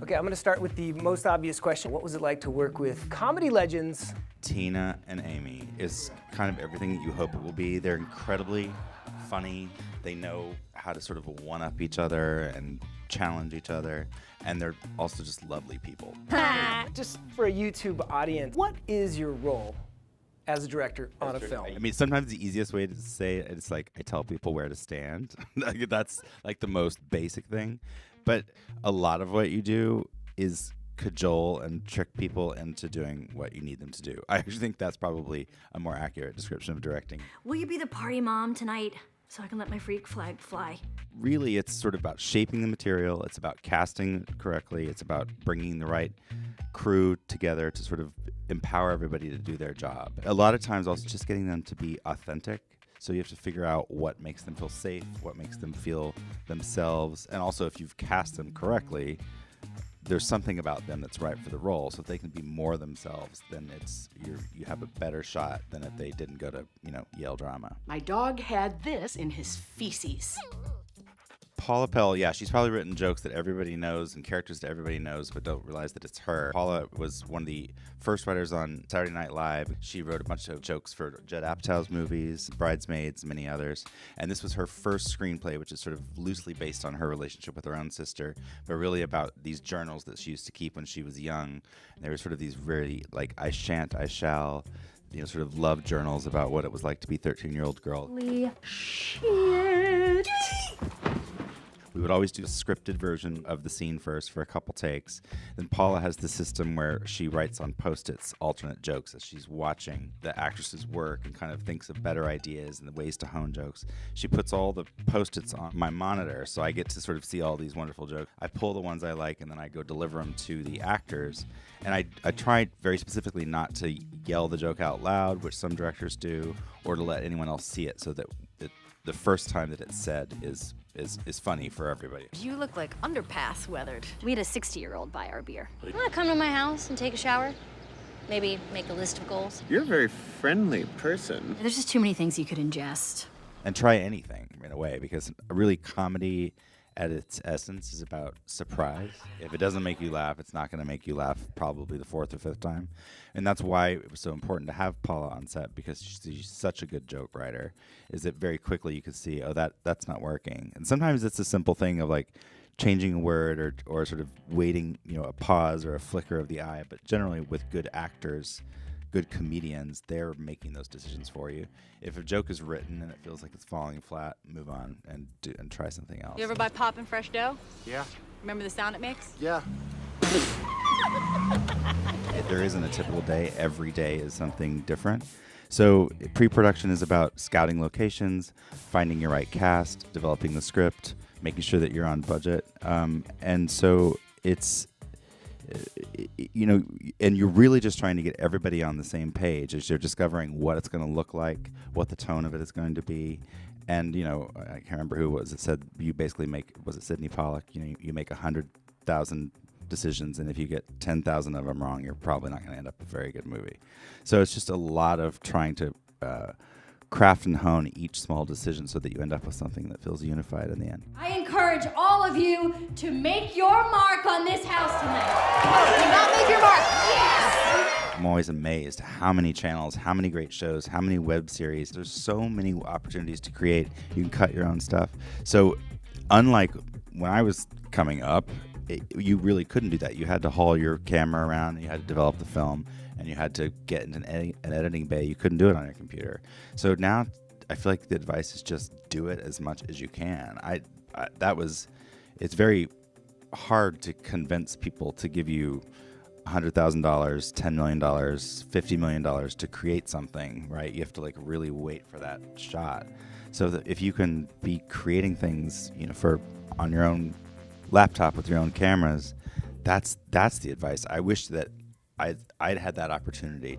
Okay, I'm going to start with the most obvious question. What was it like to work with comedy legends? Tina and Amy is kind of everything that you hope it will be. They're incredibly funny. They know how to sort of one-up each other and challenge each other. And they're also just lovely people. Just for a YouTube audience, what is your role as a director on a film? I mean, sometimes the easiest way to say it is like I tell people where to stand. That's like the most basic thing. But a lot of what you do is cajole and trick people into doing what you need them to do. I actually think that's probably a more accurate description of directing. Will you be the party mom tonight so I can let my freak flag fly? Really, it's sort of about shaping the material. It's about casting correctly. It's about bringing the right crew together to sort of empower everybody to do their job. A lot of times also just getting them to be authentic. So you have to figure out what makes them feel safe, what makes them feel themselves. And also if you've cast them correctly, there's something about them that's right for the role. So if they can be more themselves, then you have a better shot than if they didn't go to, Yale Drama. My dog had this in his feces. Paula Pell, yeah, she's probably written jokes that everybody knows and characters that everybody knows, but don't realize that it's her. Paula was one of the first writers on Saturday Night Live. She wrote a bunch of jokes for Judd Apatow's movies, Bridesmaids, many others. And this was her first screenplay, which is sort of loosely based on her relationship with her own sister, but really about these journals that she used to keep when she was young. And they were sort of these very, like, I shan't, I shall, sort of love journals about what it was like to be a 13-year-old girl. Holy shit. We would always do a scripted version of the scene first for a couple takes. Then Paula has the system where she writes on Post-its alternate jokes as she's watching the actresses work and kind of thinks of better ideas and the ways to hone jokes. She puts all the Post-its on my monitor, so I get to sort of see all these wonderful jokes. I pull the ones I like, and then I go deliver them to the actors. And I try very specifically not to yell the joke out loud, which some directors do, or to let anyone else see it so that the first time that it's said is funny for everybody. You look like underpass weathered. We had a 60-year-old buy our beer. You want to come to my house and take a shower? Maybe make a list of goals? You're a very friendly person. There's just too many things you could ingest. And try anything in a way, because really comedy at its essence is about surprise. If it doesn't make you laugh, it's not going to make you laugh probably the fourth or fifth time. And that's why it was so important to have Paula on set, because she's such a good joke writer, is that very quickly you could see, oh, that's not working. And sometimes it's a simple thing of like changing a word or sort of waiting, a pause or a flicker of the eye. But generally with good actors, good comedians, they're making those decisions for you. If a joke is written and it feels like it's falling flat, move on and try something else. You ever buy poppin' fresh dough? Yeah. Remember the sound it makes? Yeah. There isn't a typical day. Every day is something different. So pre-production is about scouting locations, finding your right cast, developing the script, making sure that you're on budget. And so it's, and you're really just trying to get everybody on the same page as you're discovering what it's going to look like, what the tone of it is going to be. And, I can't remember who it was that said you basically was it Sidney Pollack? You make 100,000 decisions, and if you get 10,000 of them wrong, you're probably not going to end up with a very good movie. So it's just a lot of trying to craft and hone each small decision so that you end up with something that feels unified in the end. I encourage all of you to make your mark on this house tonight. Do not make your mark. Yes! I'm always amazed how many channels, how many great shows, how many web series. There's so many opportunities to create. You can cut your own stuff. So unlike when I was coming up, you really couldn't do that. You had to haul your camera around, and you had to develop the film, and you had to get into an editing bay. You couldn't do it on your computer. So now I feel like the advice is just do it as much as you can. It's very hard to convince people to give you $100,000, $10 million, $50 million to create something, right? You have to like really wait for that shot. So that if you can be creating things, on your own laptop with your own cameras, that's the advice. I wish that I'd had that opportunity.